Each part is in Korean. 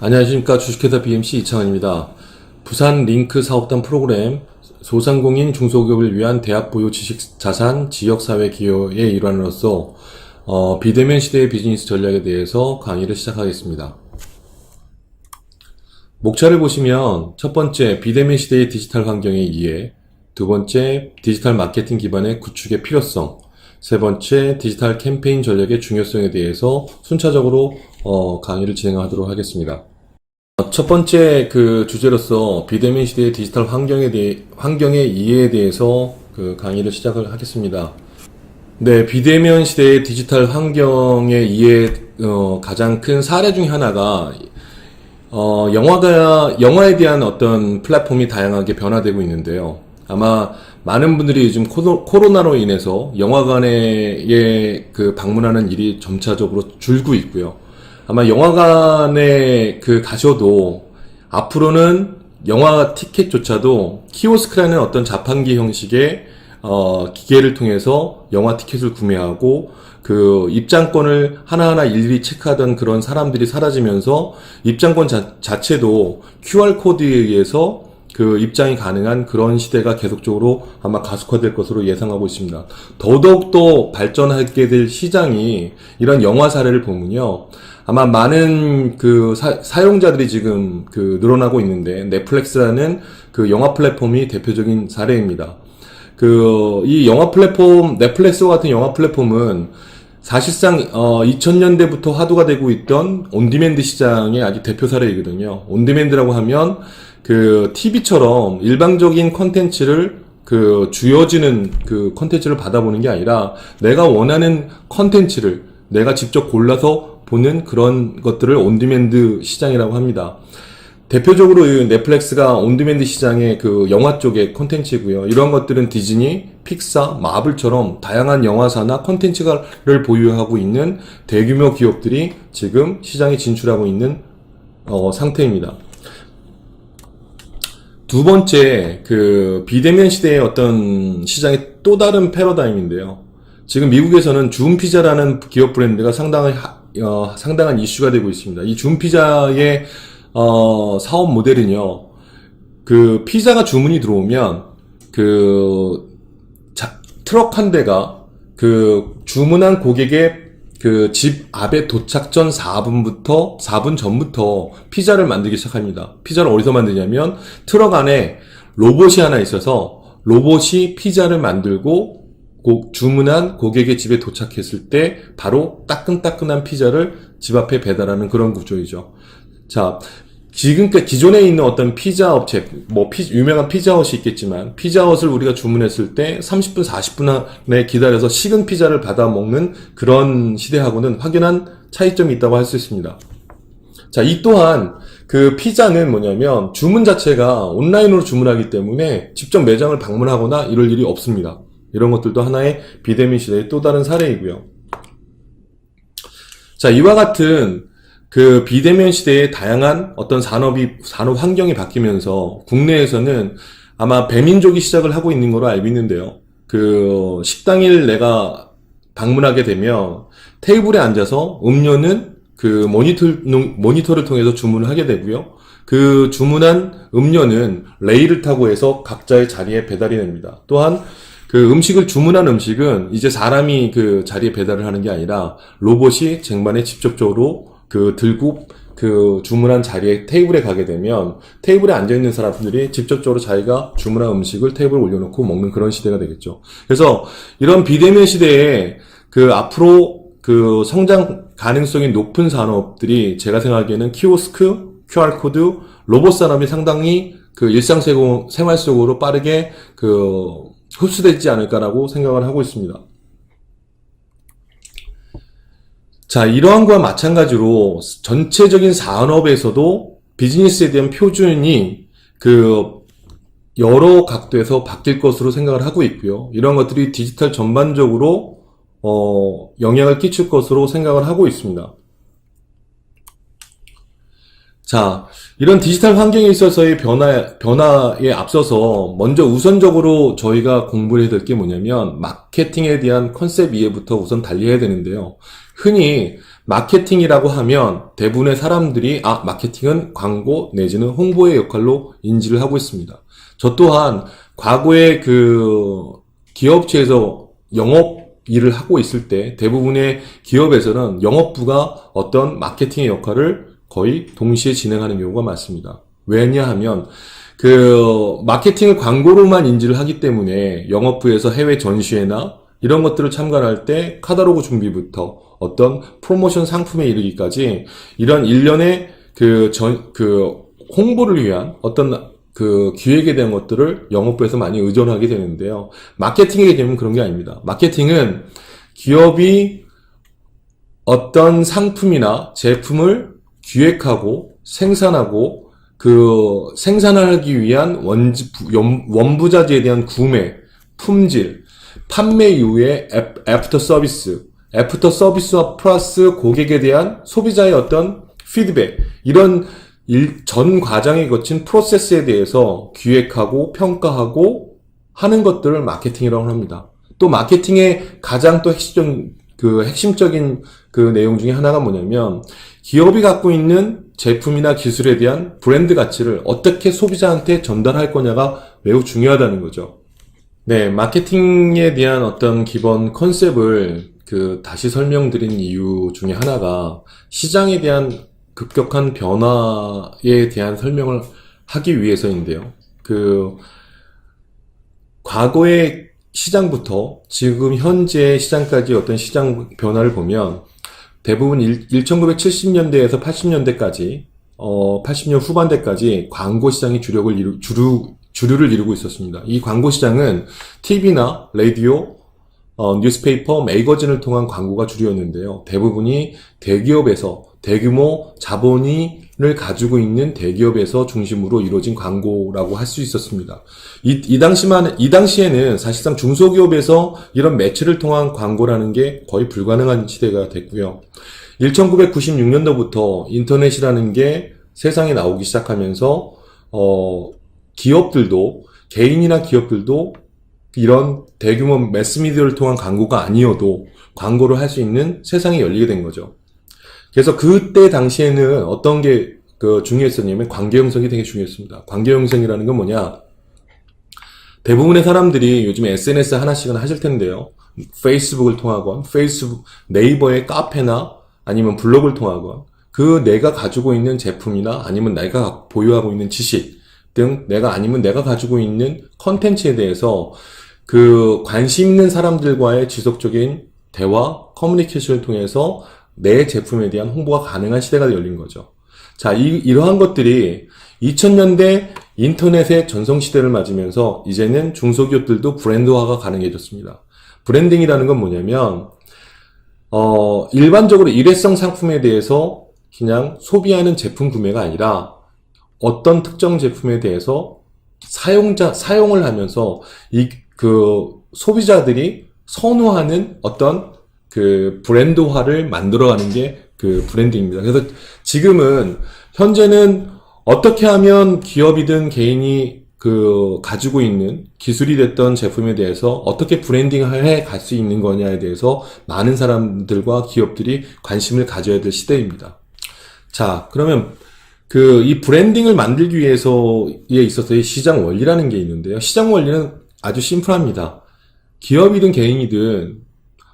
안녕하십니까. 주식회사 BMC 이창환입니다. 부산 링크 사업단 프로그램 소상공인 중소기업을 위한 대학 보유 지식자산 지역사회 기여의 일환으로서 비대면 시대의 비즈니스 전략에 대해서 강의를 시작하겠습니다. 목차를 보시면 첫 번째 비대면 시대의 디지털 환경의 이해, 두 번째 디지털 마케팅 기반의 구축의 필요성, 세 번째 디지털 캠페인 전략의 중요성에 대해서 순차적으로 강의를 진행하도록 하겠습니다. 첫 번째 주제로서 비대면 시대의 디지털 환경의 이해에 대해서 강의를 시작을 하겠습니다. 네, 비대면 시대의 디지털 환경의 이해 가장 큰 사례 중 하나가 영화에 대한 어떤 플랫폼이 다양하게 변화되고 있는데요. 아마 많은 분들이 요즘 코로나로 인해서 영화관에 방문하는 일이 점차적으로 줄고 있고요. 아마 영화관에 가셔도 앞으로는 영화 티켓조차도 키오스크라는 어떤 자판기 형식의 기계를 통해서 영화 티켓을 구매하고 입장권을 하나하나 일일이 체크하던 그런 사람들이 사라지면서 입장권 자체도 QR코드에 의해서 입장이 가능한 그런 시대가 계속적으로 아마 가속화될 것으로 예상하고 있습니다. 더더욱더 발전하게 될 시장이 이런 영화 사례를 보면요. 아마 많은 사용자들이 지금 늘어나고 있는데 넷플릭스라는 영화 플랫폼이 대표적인 사례입니다. 이 영화 플랫폼, 넷플릭스와 같은 영화 플랫폼은 사실상 2000년대부터 화두가 되고 있던 온디맨드 시장의 아주 대표 사례이거든요. 온디맨드라고 하면 TV처럼 일방적인 콘텐츠를 주어지는 콘텐츠를 받아보는 게 아니라 내가 원하는 콘텐츠를 내가 직접 골라서 보는 그런 것들을 온디맨드 시장이라고 합니다. 대표적으로 넷플릭스가 온디맨드 시장의 영화 쪽의 콘텐츠고요. 이런 것들은 디즈니, 픽사, 마블처럼 다양한 영화사나 콘텐츠를 보유하고 있는 대규모 기업들이 지금 시장에 진출하고 있는 상태입니다. 두 번째, 비대면 시대의 어떤 시장의 또 다른 패러다임인데요. 지금 미국에서는 줌피자라는 기업 브랜드가 상당한 이슈가 되고 있습니다. 이 줌피자의 사업 모델은요, 피자가 주문이 들어오면 트럭 한 대가 주문한 고객의 집 앞에 도착 전 4분 전부터 피자를 만들기 시작합니다. 피자를 어디서 만드냐면 트럭 안에 로봇이 하나 있어서 로봇이 피자를 만들고 주문한 고객의 집에 도착했을 때 바로 따끈따끈한 피자를 집 앞에 배달하는 그런 구조이죠. 자, 지금까지 기존에 있는 어떤 피자 업체, 유명한 피자헛이 있겠지만, 피자헛을 우리가 주문했을 때 30분, 40분 안에 기다려서 식은 피자를 받아 먹는 그런 시대하고는 확연한 차이점이 있다고 할 수 있습니다. 자, 이 또한 피자는 뭐냐면 주문 자체가 온라인으로 주문하기 때문에 직접 매장을 방문하거나 이럴 일이 없습니다. 이런 것들도 하나의 비대면 시대의 또 다른 사례이고요. 자, 이와 같은 비대면 시대의 다양한 어떤 산업 환경이 바뀌면서 국내에서는 아마 배민족이 시작을 하고 있는 걸로 알고 있는데요. 식당을 내가 방문하게 되면 테이블에 앉아서 음료는 모니터를 통해서 주문을 하게 되고요. 주문한 음료는 레일을 타고 해서 각자의 자리에 배달이 됩니다. 또한 주문한 음식은 이제 사람이 자리에 배달을 하는 게 아니라 로봇이 쟁반에 직접적으로 들고 주문한 자리에 테이블에 가게 되면 테이블에 앉아있는 사람들이 직접적으로 자기가 주문한 음식을 테이블에 올려놓고 먹는 그런 시대가 되겠죠. 그래서 이런 비대면 시대에 앞으로 성장 가능성이 높은 산업들이 제가 생각하기에는 키오스크, QR코드, 로봇 산업이 상당히 일상생활 속으로 빠르게 흡수되지 않을까라고 생각을 하고 있습니다. 자, 이러한 것과 마찬가지로 전체적인 산업에서도 비즈니스에 대한 표준이 여러 각도에서 바뀔 것으로 생각을 하고 있고요. 이런 것들이 디지털 전반적으로 영향을 끼칠 것으로 생각을 하고 있습니다. 자, 이런 디지털 환경에 있어서의 변화에 앞서서 먼저 우선적으로 저희가 공부를 해야 될 게 뭐냐면 마케팅에 대한 컨셉 이해부터 우선 달리해야 되는데요. 흔히 마케팅이라고 하면 대부분의 사람들이 마케팅은 광고 내지는 홍보의 역할로 인지를 하고 있습니다. 저 또한 과거에 그 기업체에서 영업 일을 하고 있을 때 대부분의 기업에서는 영업부가 어떤 마케팅의 역할을 거의 동시에 진행하는 경우가 많습니다. 왜냐하면 그 마케팅을 광고로만 인지를 하기 때문에 영업부에서 해외 전시회나 이런 것들을 참관할 때 카탈로그 준비부터 어떤 프로모션 상품에 이르기까지 이런 일련의 그 홍보를 위한 어떤 그 기획에 대한 것들을 영업부에서 많이 의존하게 되는데요. 마케팅의 개념은 그런 게 아닙니다. 마케팅은 기업이 어떤 상품이나 제품을 기획하고 생산하고 그 생산하기 위한 원부자재에 대한 구매, 품질, 판매 이후에 애프터 서비스와 플러스 고객에 대한 소비자의 어떤 피드백, 이런 전 과정에 거친 프로세스에 대해서 기획하고 평가하고 하는 것들을 마케팅이라고 합니다. 또 마케팅의 가장 또 핵심적인 그 내용 중에 하나가 뭐냐면 기업이 갖고 있는 제품이나 기술에 대한 브랜드 가치를 어떻게 소비자한테 전달할 거냐가 매우 중요하다는 거죠. 네, 마케팅에 대한 어떤 기본 컨셉을 다시 설명드린 이유 중에 하나가 시장에 대한 급격한 변화에 대한 설명을 하기 위해서인데요. 과거의 시장부터 지금 현재 시장까지 어떤 시장 변화를 보면 대부분 1970년대에서 80년대까지, 80년 후반대까지 광고 시장이 주류를 이루고 있었습니다. 이 광고 시장은 TV나 라디오, 뉴스페이퍼, 매거진을 통한 광고가 주류였는데요. 대부분이 대기업에서 대규모 자본을 가지고 있는 대기업에서 중심으로 이루어진 광고라고 할 수 있었습니다. 이 당시에는 사실상 중소기업에서 이런 매체를 통한 광고라는 게 거의 불가능한 시대가 됐고요. 1996년도부터 인터넷이라는 게 세상에 나오기 시작하면서, 개인이나 기업들도 이런 대규모 매스미디어를 통한 광고가 아니어도 광고를 할 수 있는 세상이 열리게 된 거죠. 그래서 그때 당시에는 어떤 게 중요했었냐면 관계 형성이 되게 중요했습니다. 관계 형성이라는 건 뭐냐? 대부분의 사람들이 요즘 SNS 하나씩은 하실 텐데요. 페이스북을 통하건, 네이버의 카페나 아니면 블로그를 통하건, 내가 가지고 있는 제품이나 아니면 내가 보유하고 있는 지식 등 아니면 내가 가지고 있는 컨텐츠에 대해서 관심 있는 사람들과의 지속적인 대화, 커뮤니케이션을 통해서 내 제품에 대한 홍보가 가능한 시대가 열린 거죠. 자, 이러한 것들이 2000년대 인터넷의 전성시대를 맞으면서 이제는 중소기업들도 브랜드화가 가능해졌습니다. 브랜딩이라는 건 뭐냐면, 일반적으로 일회성 상품에 대해서 그냥 소비하는 제품 구매가 아니라 어떤 특정 제품에 대해서 사용을 하면서 소비자들이 선호하는 어떤 브랜드화를 만들어가는 게 브랜딩입니다. 그래서 지금은 현재는 어떻게 하면 기업이든 개인이 가지고 있는 기술이 됐던 제품에 대해서 어떻게 브랜딩을 해 갈 수 있는 거냐에 대해서 많은 사람들과 기업들이 관심을 가져야 될 시대입니다. 자, 그러면 이 브랜딩을 만들기 위해서에 있어서의 시장 원리라는 게 있는데요. 시장 원리는 아주 심플합니다. 기업이든 개인이든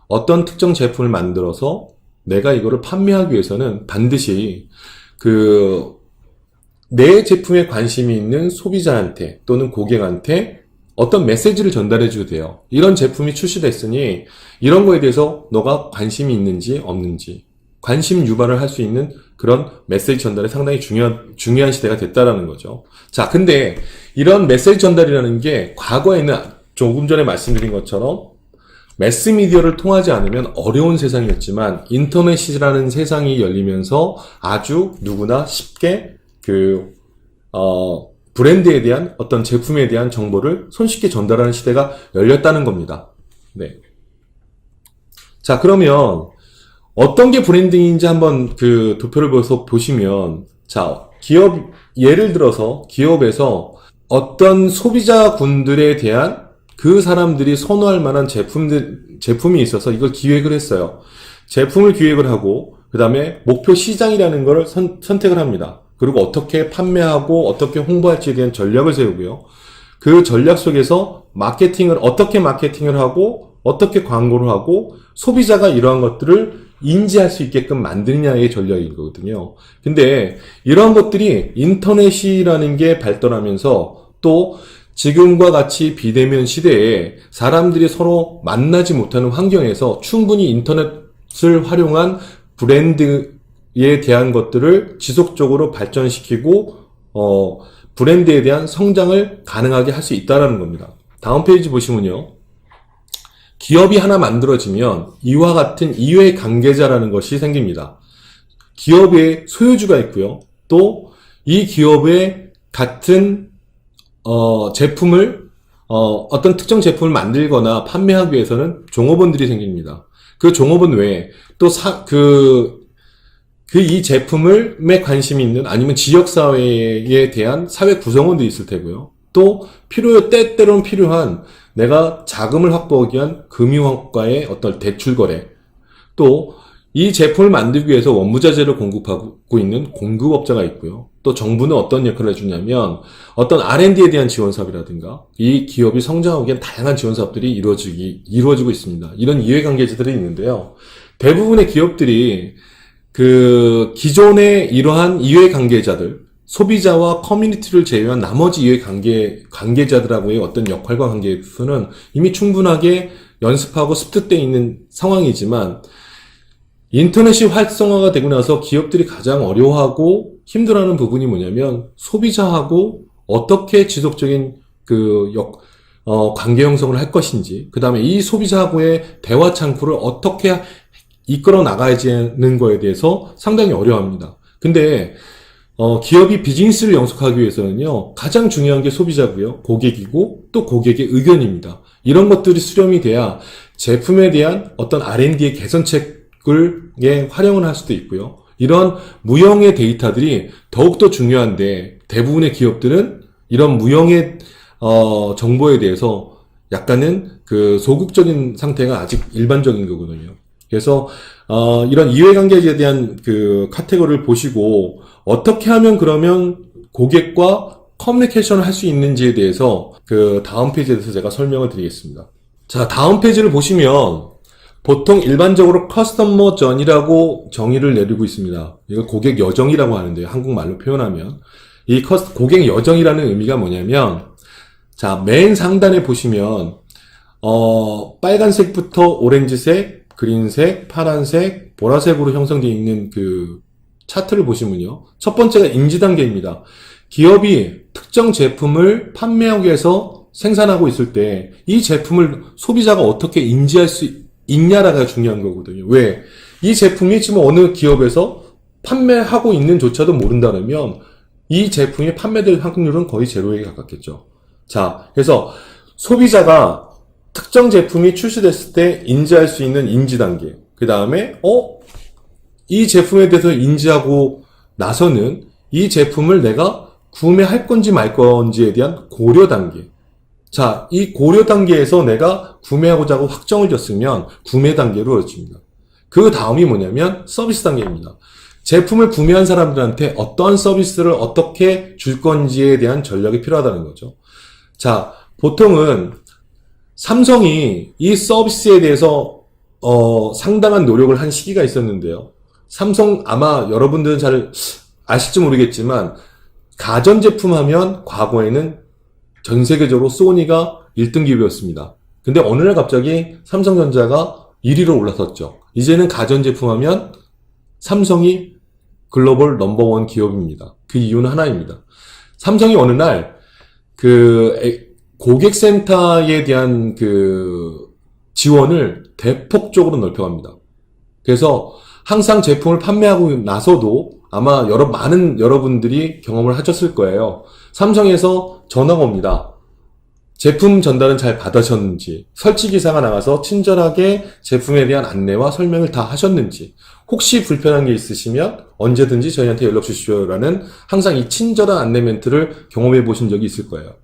어떤 특정 제품을 만들어서 내가 이거를 판매하기 위해서는 반드시 내 제품에 관심이 있는 소비자한테 또는 고객한테 어떤 메시지를 전달해 줘야 돼요. 이런 제품이 출시됐으니 이런 거에 대해서 너가 관심이 있는지 없는지 관심 유발을 할 수 있는 그런 메시지 전달이 상당히 중요한 시대가 됐다라는 거죠. 자, 근데 이런 메시지 전달이라는 게 과거에는 조금 전에 말씀드린 것처럼 매스미디어를 통하지 않으면 어려운 세상이었지만 인터넷이라는 세상이 열리면서 아주 누구나 쉽게 브랜드에 대한 어떤 제품에 대한 정보를 손쉽게 전달하는 시대가 열렸다는 겁니다. 네. 자, 그러면 어떤 게 브랜딩인지 한번 도표를 보시면, 자, 예를 들어서 기업에서 어떤 소비자군들에 대한 그 사람들이 선호할 만한 제품이 있어서 이걸 기획을 했어요. 제품을 기획을 하고, 그 다음에 목표 시장이라는 걸 선택을 합니다. 그리고 어떻게 판매하고 어떻게 홍보할지에 대한 전략을 세우고요. 그 전략 속에서 어떻게 마케팅을 하고 어떻게 광고를 하고 소비자가 이러한 것들을 인지할 수 있게끔 만드느냐의 전략인 거거든요. 근데 이러한 것들이 인터넷이라는 게 발달하면서 또 지금과 같이 비대면 시대에 사람들이 서로 만나지 못하는 환경에서 충분히 인터넷을 활용한 브랜드에 대한 것들을 지속적으로 발전시키고 브랜드에 대한 성장을 가능하게 할 수 있다는 겁니다. 다음 페이지 보시면요. 기업이 하나 만들어지면 이와 같은 이외의 관계자라는 것이 생깁니다. 기업의 소유주가 있고요. 또 이 기업의 같은 제품을 어떤 특정 제품을 만들거나 판매하기 위해서는 종업원들이 생깁니다. 그 종업원 외에 또 이 제품에 관심이 있는 아니면 지역사회에 대한 사회 구성원들이 있을 테고요. 또 때때로는 필요한 내가 자금을 확보하기 위한 금융학과의 어떤 대출 거래, 또 이 제품을 만들기 위해서 원무자재를 공급하고 있는 공급업자가 있고요. 또 정부는 어떤 역할을 해주냐면 어떤 R&D에 대한 지원 사업이라든가 이 기업이 성장하기 위한 다양한 지원 사업들이 이루어지고 있습니다. 이런 이해관계자들이 있는데요. 대부분의 기업들이 기존의 이러한 이해관계자들, 소비자와 커뮤니티를 제외한 나머지 이해관계자들하고의 어떤 역할과 관계에서는 이미 충분하게 연습하고 습득되어 있는 상황이지만 인터넷이 활성화가 되고 나서 기업들이 가장 어려워하고 힘들어하는 부분이 뭐냐면 소비자하고 어떻게 지속적인 관계 형성을 할 것인지, 그 다음에 이 소비자하고의 대화 창구를 어떻게 이끌어 나가야지는 거에 대해서 상당히 어려워합니다. 근데 기업이 비즈니스를 영속하기 위해서는요, 가장 중요한 게 소비자고요, 고객이고 또 고객의 의견입니다. 이런 것들이 수렴이 돼야 제품에 대한 어떤 R&D의 개선책을 활용을 할 수도 있고요. 이런 무형의 데이터들이 더욱더 중요한데 대부분의 기업들은 이런 무형의 정보에 대해서 약간은 소극적인 상태가 아직 일반적인 거거든요. 그래서 이런 이해관계에 대한 카테고리를 보시고 어떻게 하면 그러면 고객과 커뮤니케이션을 할 수 있는지에 대해서 다음 페이지에 대해서 제가 설명을 드리겠습니다. 자, 다음 페이지를 보시면 보통 일반적으로 커스터머 전이라고 정의를 내리고 있습니다. 이걸 고객 여정이라고 하는데요. 한국말로 표현하면 이 고객 여정이라는 의미가 뭐냐면, 자, 맨 상단에 보시면 빨간색부터 오렌지색, 그린색, 파란색, 보라색으로 형성되어 있는 차트를 보시면요. 첫 번째가 인지 단계입니다. 기업이 특정 제품을 판매하기 위해서 생산하고 있을 때 이 제품을 소비자가 어떻게 인지할 수 있냐라가 중요한 거거든요. 왜? 이 제품이 지금 어느 기업에서 판매하고 있는조차도 모른다면 이 제품이 판매될 확률은 거의 제로에 가깝겠죠. 자, 그래서 소비자가 특정 제품이 출시됐을 때 인지할 수 있는 인지 단계. 그 다음에 이 제품에 대해서 인지하고 나서는 이 제품을 내가 구매할 건지 말 건지에 대한 고려 단계. 자, 이 고려 단계에서 내가 구매하고자 하고 확정을 줬으면 구매 단계로 이루어집니다. 그 다음이 뭐냐면 서비스 단계입니다. 제품을 구매한 사람들한테 어떠한 서비스를 어떻게 줄 건지에 대한 전략이 필요하다는 거죠. 자, 보통은 삼성이 이 서비스에 대해서 상당한 노력을 한 시기가 있었는데요. 삼성 아마 여러분들은 잘 아실지 모르겠지만 가전제품 하면 과거에는 전 세계적으로 소니가 1등 기업이었습니다. 근데 어느 날 갑자기 삼성전자가 1위로 올라섰죠. 이제는 가전제품 하면 삼성이 글로벌 넘버원 기업입니다. 그 이유는 하나입니다. 삼성이 어느 날 고객센터에 대한 지원을 대폭적으로 넓혀갑니다. 그래서 항상 제품을 판매하고 나서도 아마 많은 여러분들이 경험을 하셨을 거예요. 삼성에서 전화가 옵니다. 제품 전달은 잘 받으셨는지, 설치기사가 나가서 친절하게 제품에 대한 안내와 설명을 다 하셨는지, 혹시 불편한 게 있으시면 언제든지 저희한테 연락 주십시오라는 항상 이 친절한 안내 멘트를 경험해 보신 적이 있을 거예요.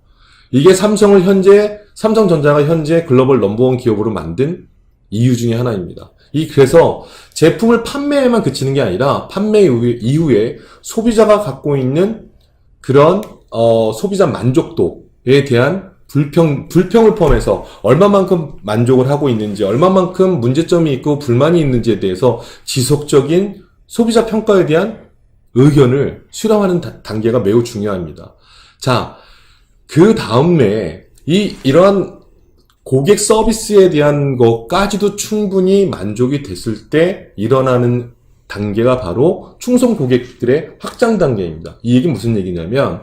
이게 삼성전자가 현재 글로벌 넘버원 기업으로 만든 이유 중에 하나입니다. 그래서 제품을 판매에만 그치는 게 아니라 판매 이후에 소비자가 갖고 있는 그런 소비자 만족도에 대한 불평을 포함해서 얼마만큼 만족을 하고 있는지, 얼마만큼 문제점이 있고 불만이 있는지에 대해서 지속적인 소비자 평가에 대한 의견을 수렴하는 단계가 매우 중요합니다. 자, 그 다음에 이러한 고객 서비스에 대한 것까지도 충분히 만족이 됐을 때 일어나는 단계가 바로 충성 고객들의 확장 단계입니다. 이 얘기는 무슨 얘기냐면,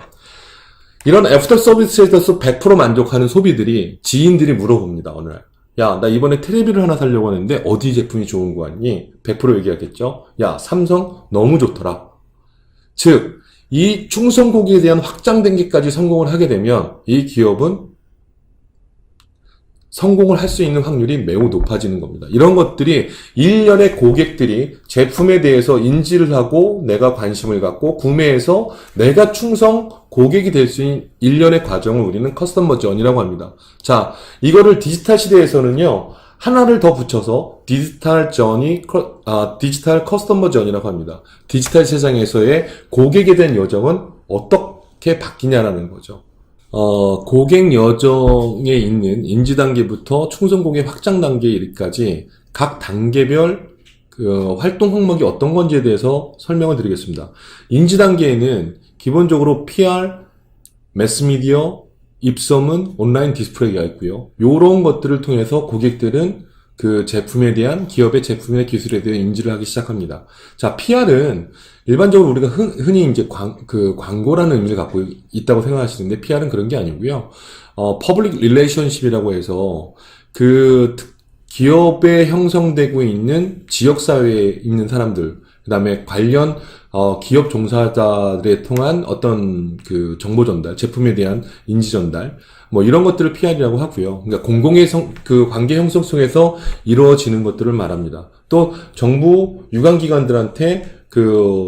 이런 애프터 서비스에 대해서 100% 만족하는 소비들이 지인들이 물어봅니다. 어느 날. 야, 나 이번에 테레비를 하나 사려고 하는데 어디 제품이 좋은 거 같니? 100% 얘기하겠죠. 야, 삼성 너무 좋더라. 즉, 이 충성 고객에 대한 확장 단계까지 성공을 하게 되면 이 기업은 성공을 할 수 있는 확률이 매우 높아지는 겁니다. 이런 것들이 일련의 고객들이 제품에 대해서 인지를 하고 내가 관심을 갖고 구매해서 내가 충성 고객이 될 수 있는 일련의 과정을 우리는 커스터머 전이라고 합니다. 자, 이거를 디지털 시대에서는요, 하나를 더 붙여서 디지털 커스터머 전이라고 합니다. 디지털 세상에서의 고객에 대한 여정은 어떻게 바뀌냐라는 거죠. 고객 여정에 있는 인지 단계부터 충성 고객 확장 단계까지 각 단계별 활동 항목이 어떤 건지에 대해서 설명을 드리겠습니다. 인지 단계에는 기본적으로 PR, 매스미디어, 입소문, 온라인 디스플레이가 있고요. 이런 것들을 통해서 고객들은 그 제품에 대한 기업의 제품의 기술에 대한 인지를 하기 시작합니다. 자, PR은 일반적으로 우리가 흔히 이제 광고라는 의미를 갖고 있다고 생각하시는데 PR은 그런 게 아니고요. 퍼블릭 릴레이션십이라고 해서 기업에 형성되고 있는 지역사회에 있는 사람들, 그 다음에 관련 기업 종사자들에 통한 어떤 정보 전달, 제품에 대한 인지 전달, 뭐 이런 것들을 PR이라고 하고요. 그러니까 공공의 관계 형성 속에서 이루어지는 것들을 말합니다. 또 정부 유관기관들한테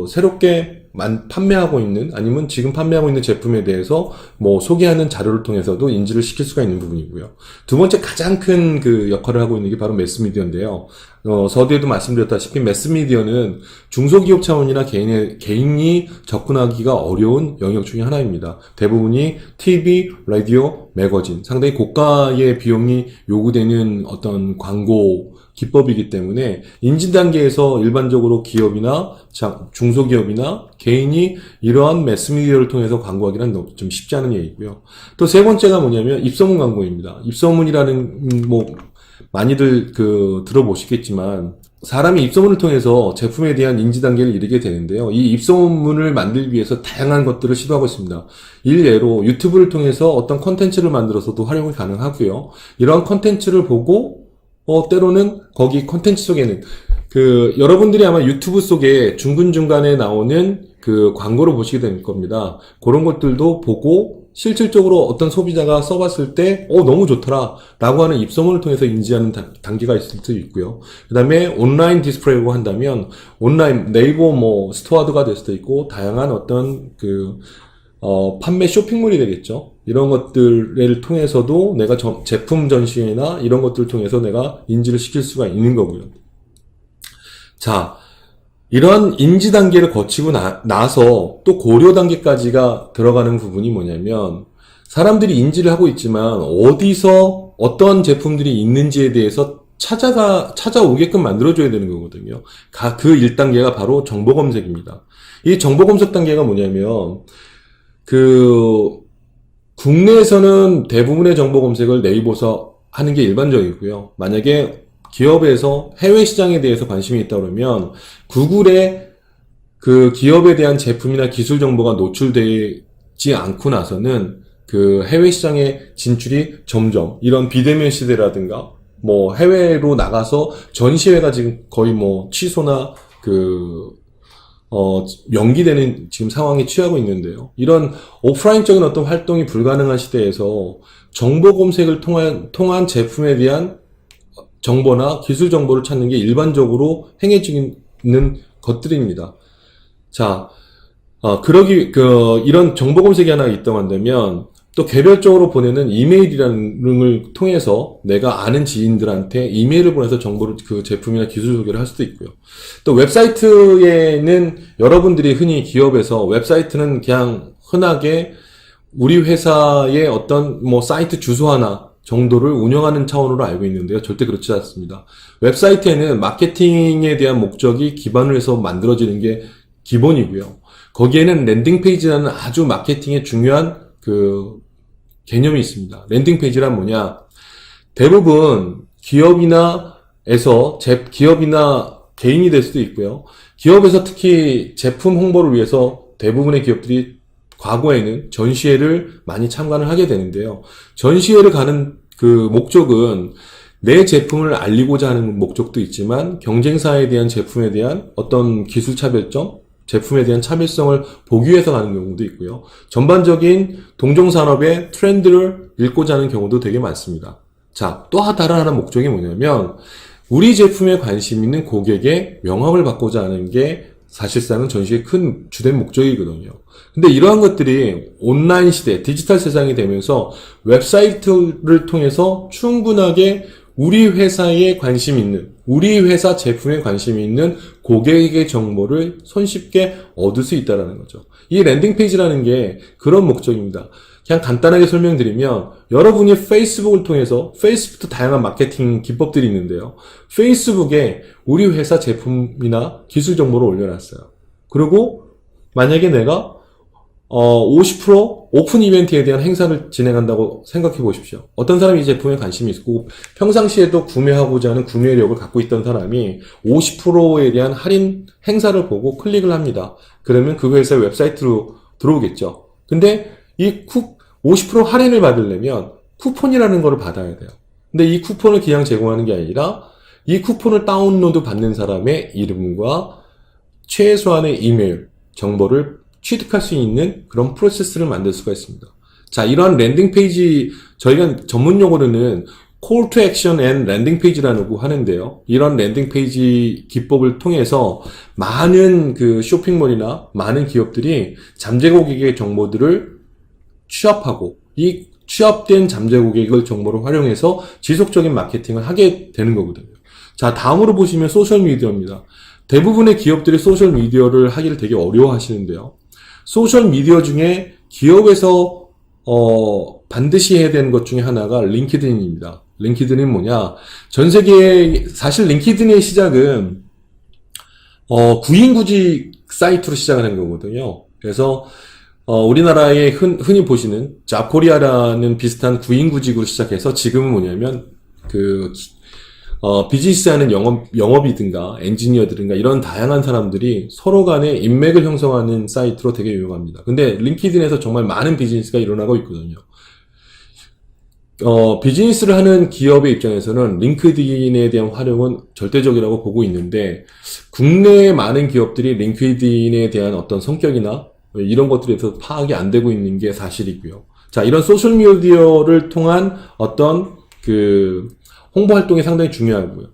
새롭게 판매하고 있는, 아니면 지금 판매하고 있는 제품에 대해서 뭐 소개하는 자료를 통해서도 인지를 시킬 수가 있는 부분이고요. 두 번째 가장 큰 역할을 하고 있는 게 바로 매스미디어인데요. 서두에도 말씀드렸다시피 매스미디어는 중소기업 차원이나 개인이 접근하기가 어려운 영역 중에 하나입니다. 대부분이 TV, 라디오, 매거진, 상당히 고가의 비용이 요구되는 어떤 광고 기법이기 때문에 인지 단계에서 일반적으로 기업이나 중소기업이나 개인이 이러한 매스미디어를 통해서 광고하기는 좀 쉽지 않은 얘기고요. 또 세 번째가 뭐냐면 입소문 광고입니다. 입소문이라는 많이들 들어보시겠지만 사람이 입소문을 통해서 제품에 대한 인지 단계를 이르게 되는데요. 이 입소문을 만들기 위해서 다양한 것들을 시도하고 있습니다. 일례로 유튜브를 통해서 어떤 컨텐츠를 만들어서도 활용이 가능하고요. 이러한 컨텐츠를 보고 때로는 거기 콘텐츠 속에는 여러분들이 아마 유튜브 속에 중간중간에 나오는 광고를 보시게 될 겁니다. 그런 것들도 보고 실질적으로 어떤 소비자가 써봤을 때 너무 좋더라 라고 하는 입소문을 통해서 인지하는 단계가 있을 수 있고요. 그 다음에 온라인 디스플레이라고 한다면 온라인 네이버 스토어가 될 수도 있고 다양한 어떤 판매 쇼핑몰이 되겠죠. 이런 것들을 통해서도 내가 제품 전시회나 이런 것들을 통해서 내가 인지를 시킬 수가 있는 거고요. 자, 이런 인지 단계를 거치고 나서 또 고려 단계까지가 들어가는 부분이 뭐냐면 사람들이 인지를 하고 있지만 어디서 어떤 제품들이 있는지에 대해서 찾아오게끔 만들어줘야 되는 거거든요. 그 1단계가 바로 정보 검색입니다. 이 정보 검색 단계가 뭐냐면 국내에서는 대부분의 정보 검색을 네이버에서 하는 게 일반적이고요. 만약에 기업에서 해외 시장에 대해서 관심이 있다 그러면 구글에 기업에 대한 제품이나 기술 정보가 노출되지 않고 나서는 해외 시장의 진출이 점점 이런 비대면 시대라든가 해외로 나가서 전시회가 지금 거의 취소나 연기되는 지금 상황에 취하고 있는데요. 이런 오프라인적인 어떤 활동이 불가능한 시대에서 정보 검색을 통한 제품에 대한 정보나 기술 정보를 찾는 게 일반적으로 행해지는 것들입니다. 자, 이런 정보 검색이 하나 있다고 한다면, 또 개별적으로 보내는 이메일이라는 걸 통해서 내가 아는 지인들한테 이메일을 보내서 정보를 그 제품이나 기술 소개를 할 수도 있고요. 또 웹사이트에는 여러분들이 흔히 기업에서 웹사이트는 그냥 흔하게 우리 회사의 어떤 뭐 사이트 주소 하나 정도를 운영하는 차원으로 알고 있는데요. 절대 그렇지 않습니다. 웹사이트에는 마케팅에 대한 목적이 기반으로 해서 만들어지는 게 기본이고요. 거기에는 랜딩 페이지라는 아주 마케팅의 중요한 그 개념이 있습니다. 랜딩 페이지란 뭐냐? 대부분 기업이나 개인이 될 수도 있고요. 기업에서 특히 제품 홍보를 위해서 대부분의 기업들이 과거에는 전시회를 많이 참관을 하게 되는데요. 전시회를 가는 그 목적은 내 제품을 알리고자 하는 목적도 있지만 경쟁사에 대한 제품에 대한 어떤 기술 차별점, 제품에 대한 차별성을 보기 위해서 가는 경우도 있고요. 전반적인 동종산업의 트렌드를 읽고자 하는 경우도 되게 많습니다. 자, 또 다른 하나 목적이 뭐냐면 우리 제품에 관심 있는 고객의 명함을 받고자 하는 게 사실상은 전시의 큰 주된 목적이거든요. 근데 이러한 것들이 온라인 시대, 디지털 세상이 되면서 웹사이트를 통해서 충분하게 우리 회사에 관심 있는, 우리 회사 제품에 관심이 있는 고객의 정보를 손쉽게 얻을 수 있다는 거죠. 이 랜딩 페이지라는 게 그런 목적입니다. 그냥 간단하게 설명드리면 여러분이 페이스북을 통해서 페이스북도 다양한 마케팅 기법들이 있는데요. 페이스북에 우리 회사 제품이나 기술 정보를 올려놨어요. 그리고 만약에 내가 50% 오픈 이벤트에 대한 행사를 진행한다고 생각해 보십시오. 어떤 사람이 이 제품에 관심이 있고 평상시에도 구매하고자 하는 구매력을 갖고 있던 사람이 50%에 대한 할인 행사를 보고 클릭을 합니다. 그러면 그 회사의 웹사이트로 들어오겠죠. 근데 이 50% 할인을 받으려면 쿠폰이라는 거를 받아야 돼요. 근데 이 쿠폰을 그냥 제공하는 게 아니라 이 쿠폰을 다운로드 받는 사람의 이름과 최소한의 이메일 정보를 취득할 수 있는 그런 프로세스를 만들 수가 있습니다. 자, 이러한 랜딩 페이지, 저희가 전문 용어로는 Call to Action and 랜딩 페이지라고 하는데요. 이런 랜딩 페이지 기법을 통해서 많은 그 쇼핑몰이나 많은 기업들이 잠재 고객의 정보들을 취합하고 이 취합된 잠재 고객을 정보를 활용해서 지속적인 마케팅을 하게 되는 거거든요. 자, 다음으로 보시면 소셜미디어입니다. 대부분의 기업들이 소셜미디어를 하기를 되게 어려워하시는데요. 소셜미디어 중에 기업에서 반드시 해야 되는 것 중에 하나가 링키드인입니다. 링키드인이 뭐냐? 전 세계에 사실 링키드인의 시작은 구인구직 사이트로 시작을 한 거거든요. 그래서 우리나라에 흔히 보시는 잡코리아라는 비슷한 구인구직으로 시작해서 지금은 뭐냐면 비즈니스하는 영업이든가 엔지니어들인가 이런 다양한 사람들이 서로 간에 인맥을 형성하는 사이트로 되게 유용합니다. 근데 링키드인에서 정말 많은 비즈니스가 일어나고 있거든요. 비즈니스를 하는 기업의 입장에서는 링크드인에 대한 활용은 절대적이라고 보고 있는데 국내의 많은 기업들이 링크드인에 대한 어떤 성격이나 이런 것들에 대해서 파악이 안 되고 있는 게 사실이고요. 자, 이런 소셜미디어를 통한 어떤 홍보 활동이 상당히 중요하고요.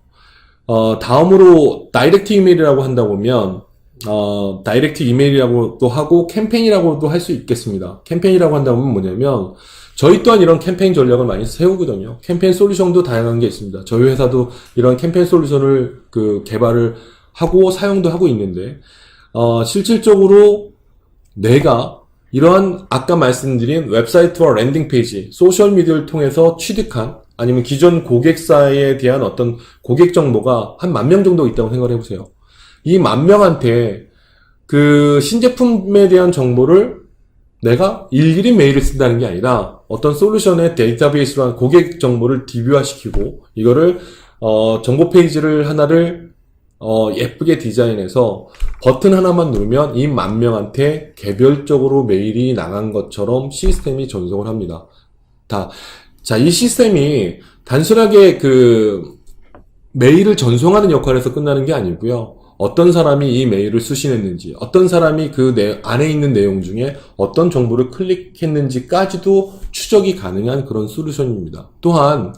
다음으로 다이렉트 이메일이라고 한다 보면 다이렉트 이메일이라고도 하고 캠페인이라고도 할 수 있겠습니다. 캠페인이라고 한다면 뭐냐면 저희 또한 이런 캠페인 전략을 많이 세우거든요. 캠페인 솔루션도 다양한 게 있습니다. 저희 회사도 이런 캠페인 솔루션을 개발을 하고 사용도 하고 있는데 실질적으로 내가 이러한 아까 말씀드린 웹사이트와 랜딩 페이지, 소셜미디어를 통해서 취득한 아니면 기존 고객사에 대한 어떤 고객 정보가 한 10,000명 정도 있다고 생각을 해보세요. 이 10,000명한테 신제품에 대한 정보를 내가 일일이 메일을 쓴다는 게 아니라 어떤 솔루션의 데이터베이스로 한 고객 정보를 DB화시키고 이거를 정보 페이지를 하나를 예쁘게 디자인해서 버튼 하나만 누르면 이 10,000명한테 개별적으로 메일이 나간 것처럼 시스템이 전송을 합니다. 자, 이 시스템이 단순하게 메일을 전송하는 역할에서 끝나는 게 아니고요. 어떤 사람이 이 메일을 수신했는지, 어떤 사람이 안에 있는 내용 중에 어떤 정보를 클릭했는지까지도 추적이 가능한 그런 솔루션입니다. 또한,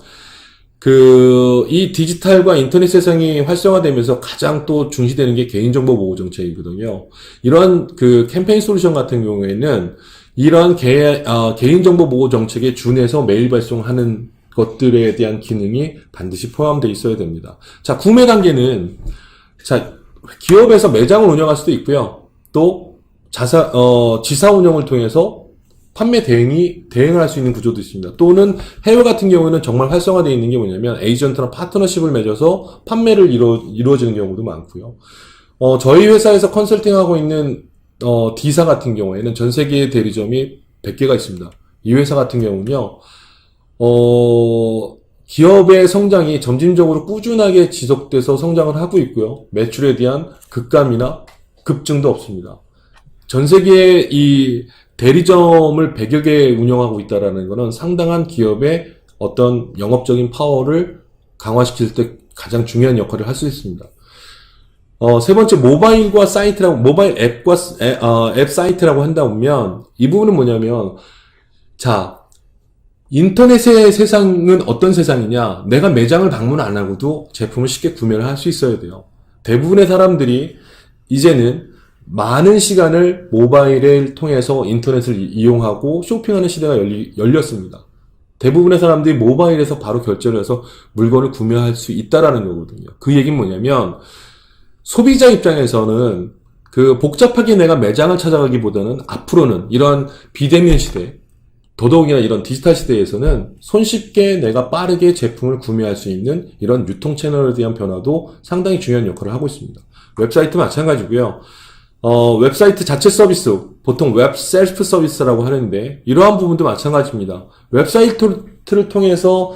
이 디지털과 인터넷 세상이 활성화되면서 가장 또 중시되는 게 개인정보 보호 정책이거든요. 이러한 캠페인 솔루션 같은 경우에는 이러한 개인정보 보호 정책에 준해서 메일 발송하는 것들에 대한 기능이 반드시 포함되어 있어야 됩니다. 자, 구매 단계는, 자, 기업에서 매장을 운영할 수도 있고요. 또, 지사 운영을 통해서 판매 대행을 할 수 있는 구조도 있습니다. 또는 해외 같은 경우는 정말 활성화되어 있는 게 뭐냐면 에이전트랑 파트너십을 맺어서 판매를 이루어지는 경우도 많고요. 저희 회사에서 컨설팅하고 있는 D사 같은 경우에는 전 세계 대리점이 100개가 있습니다. 이 회사 같은 경우는요, 기업의 성장이 점진적으로 꾸준하게 지속돼서 성장을 하고 있고요. 매출에 대한 급감이나 급증도 없습니다. 전 세계의 이 대리점을 100여 개 운영하고 있다라는 것은 상당한 기업의 어떤 영업적인 파워를 강화시킬 때 가장 중요한 역할을 할 수 있습니다. 세 번째, 모바일 앱 사이트라고 한다 보면, 이 부분은 뭐냐면, 자, 인터넷의 세상은 어떤 세상이냐? 내가 매장을 방문 안 하고도 제품을 쉽게 구매를 할 수 있어야 돼요. 대부분의 사람들이 이제는 많은 시간을 모바일을 통해서 인터넷을 이용하고 쇼핑하는 시대가 열렸습니다. 대부분의 사람들이 모바일에서 바로 결제를 해서 물건을 구매할 수 있다라는 거거든요. 그 얘기는 뭐냐면, 소비자 입장에서는 그 복잡하게 내가 매장을 찾아가기보다는 앞으로는 이런 비대면 시대, 더더욱이나 이런 디지털 시대에서는 손쉽게 내가 빠르게 제품을 구매할 수 있는 이런 유통 채널에 대한 변화도 상당히 중요한 역할을 하고 있습니다. 웹사이트 마찬가지고요. 웹사이트 자체 서비스, 보통 웹 셀프 서비스라고 하는데 이러한 부분도 마찬가지입니다. 웹사이트를 통해서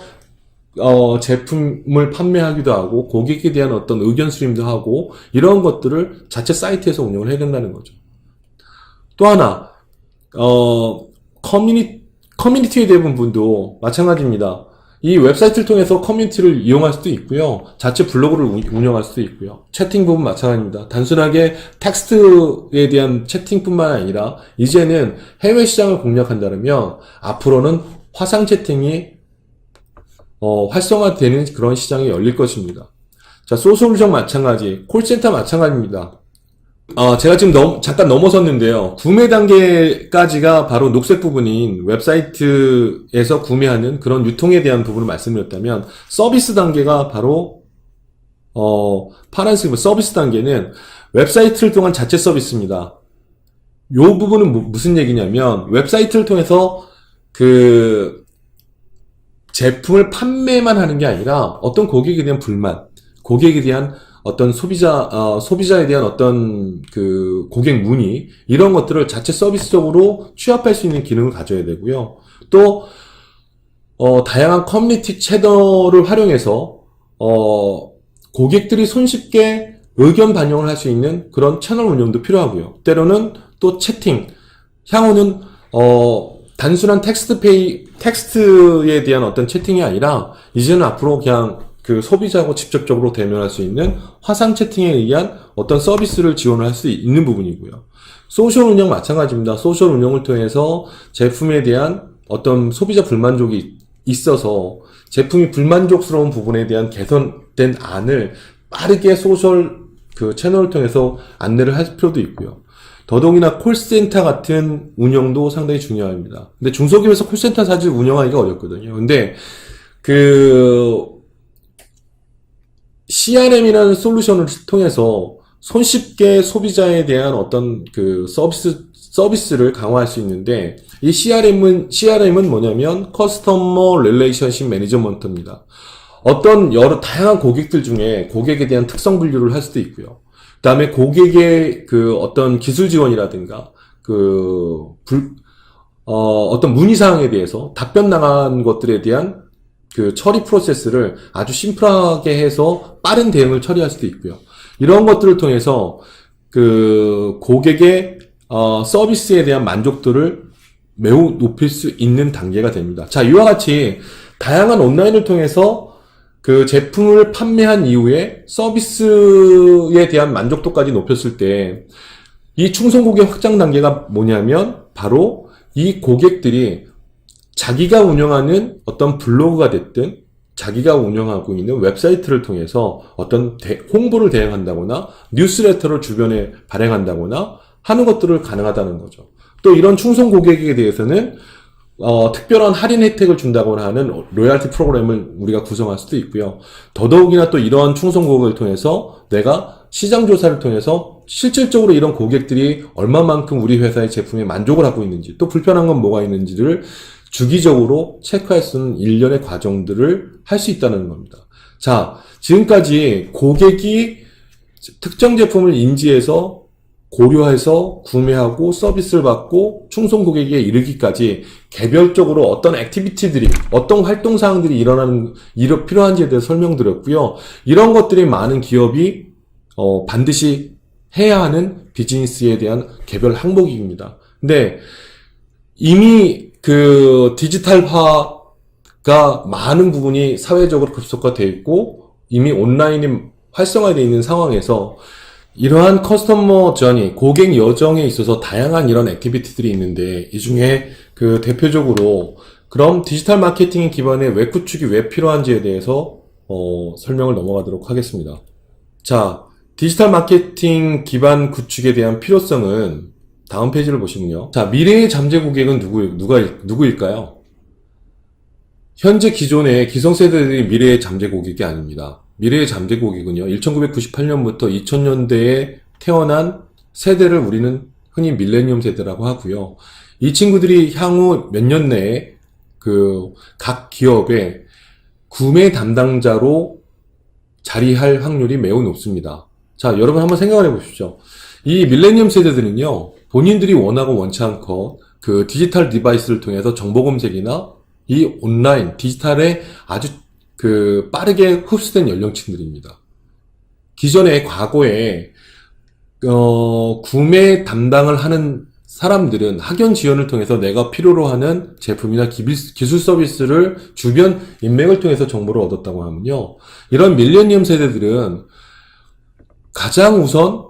제품을 판매하기도 하고 고객에 대한 어떤 의견 수렴도 하고 이런 것들을 자체 사이트에서 운영을 해야 된다는 거죠. 또 하나 커뮤니티에 대한 부분도 마찬가지입니다. 이 웹사이트를 통해서 커뮤니티를 이용할 수도 있고요. 자체 블로그를 운영할 수도 있고요. 채팅 부분 마찬가지입니다. 단순하게 텍스트에 대한 채팅뿐만 아니라 이제는 해외 시장을 공략한다면 앞으로는 화상 채팅이 활성화되는 그런 시장이 열릴 것입니다. 자, 소셜루션 마찬가지, 콜센터 마찬가지입니다. 제가 지금 잠깐 넘어섰는데요. 구매 단계까지가 바로 녹색 부분인 웹사이트에서 구매하는 그런 유통에 대한 부분을 말씀드렸다면, 서비스 단계가 바로, 파란색 서비스 단계는 웹사이트를 통한 자체 서비스입니다. 요 부분은 무슨 얘기냐면, 웹사이트를 통해서 제품을 판매만 하는 게 아니라 어떤 고객에 대한 불만, 고객에 대한 어떤 소비자에 대한 어떤 고객 문의, 이런 것들을 자체 서비스적으로 취합할 수 있는 기능을 가져야 되고요. 또, 다양한 커뮤니티 채널을 활용해서, 고객들이 손쉽게 의견 반영을 할 수 있는 그런 채널 운영도 필요하고요. 때로는 또 채팅, 향후는, 단순한 텍스트에 대한 어떤 채팅이 아니라, 이제는 앞으로 그냥 소비자하고 직접적으로 대면할 수 있는 화상 채팅에 의한 어떤 서비스를 지원을 할 수 있는 부분이고요. 소셜 운영 마찬가지입니다. 소셜 운영을 통해서 제품에 대한 어떤 소비자 불만족이 있어서 제품이 불만족스러운 부분에 대한 개선된 안을 빠르게 소셜 채널을 통해서 안내를 할 필요도 있고요. 더더욱이나 콜센터 같은 운영도 상당히 중요합니다. 근데 중소기업에서 콜센터 사실 운영하기가 어렵거든요. 근데 CRM이라는 솔루션을 통해서 손쉽게 소비자에 대한 어떤 서비스를 강화할 수 있는데, 이 CRM은 뭐냐면, 커스터머 릴레이션십 매니저먼트입니다. 어떤 다양한 고객들 중에 고객에 대한 특성 분류를 할 수도 있고요. 그 다음에 고객의 어떤 기술 지원이라든가, 어떤 문의사항에 대해서 답변 나간 것들에 대한 처리 프로세스를 아주 심플하게 해서 빠른 대응을 처리할 수도 있고요. 이런 것들을 통해서 고객의 서비스에 대한 만족도를 매우 높일 수 있는 단계가 됩니다. 자, 이와 같이 다양한 온라인을 통해서 제품을 판매한 이후에 서비스에 대한 만족도까지 높였을 때, 이 충성 고객 확장 단계가 뭐냐면 바로 이 고객들이 자기가 운영하는 어떤 블로그가 됐든 자기가 운영하고 있는 웹사이트를 통해서 어떤 홍보를 대행한다거나 뉴스레터를 주변에 발행한다거나 하는 것들을 가능하다는 거죠. 또 이런 충성 고객에 대해서는 특별한 할인 혜택을 준다거나 하는 로얄티 프로그램을 우리가 구성할 수도 있고요. 더더욱이나 또 이러한 충성 고객을 통해서 내가 시장 조사를 통해서 실질적으로 이런 고객들이 얼마만큼 우리 회사의 제품에 만족을 하고 있는지, 또 불편한 건 뭐가 있는지를 주기적으로 체크할 수 있는 일련의 과정들을 할 수 있다는 겁니다. 자, 지금까지 고객이 특정 제품을 인지해서 고려해서 구매하고 서비스를 받고 충성 고객에 이르기까지 개별적으로 어떤 액티비티들이, 어떤 활동사항들이 필요한지에 대해서 설명드렸고요. 이런 것들이 많은 기업이 반드시 해야 하는 비즈니스에 대한 개별 항목입니다. 근데 이미 그 디지털화가 많은 부분이 사회적으로 급속화되어 있고 이미 온라인이 활성화되어 있는 상황에서 이러한 커스터머 저니, 고객 여정에 있어서 다양한 이런 액티비티들이 있는데 이 중에 그 대표적으로 그럼 디지털 마케팅 기반의 웹 구축이 왜 필요한지에 대해서 설명을 넘어가도록 하겠습니다. 자, 디지털 마케팅 기반 구축에 대한 필요성은 다음 페이지를 보시면요. 자, 미래의 잠재 고객은 누구일까요? 현재 기존의 기성세대들이 미래의 잠재 고객이 아닙니다. 미래의 잠재 고객은요, 1998년부터 2000년대에 태어난 세대를 우리는 흔히 밀레니엄 세대라고 하고요. 이 친구들이 향후 몇 년 내에 그 각 기업의 구매 담당자로 자리할 확률이 매우 높습니다. 자, 여러분 한번 생각을 해보십시오. 이 밀레니엄 세대들은요, 본인들이 원하고 원치 않고 그 디지털 디바이스를 통해서 정보 검색이나 이 온라인, 디지털에 아주 그 빠르게 흡수된 연령층들입니다. 기존에 과거에 구매 담당을 하는 사람들은 학연 지원을 통해서 내가 필요로 하는 제품이나 기술 서비스를 주변 인맥을 통해서 정보를 얻었다고 하면요. 이런 밀레니엄 세대들은 가장 우선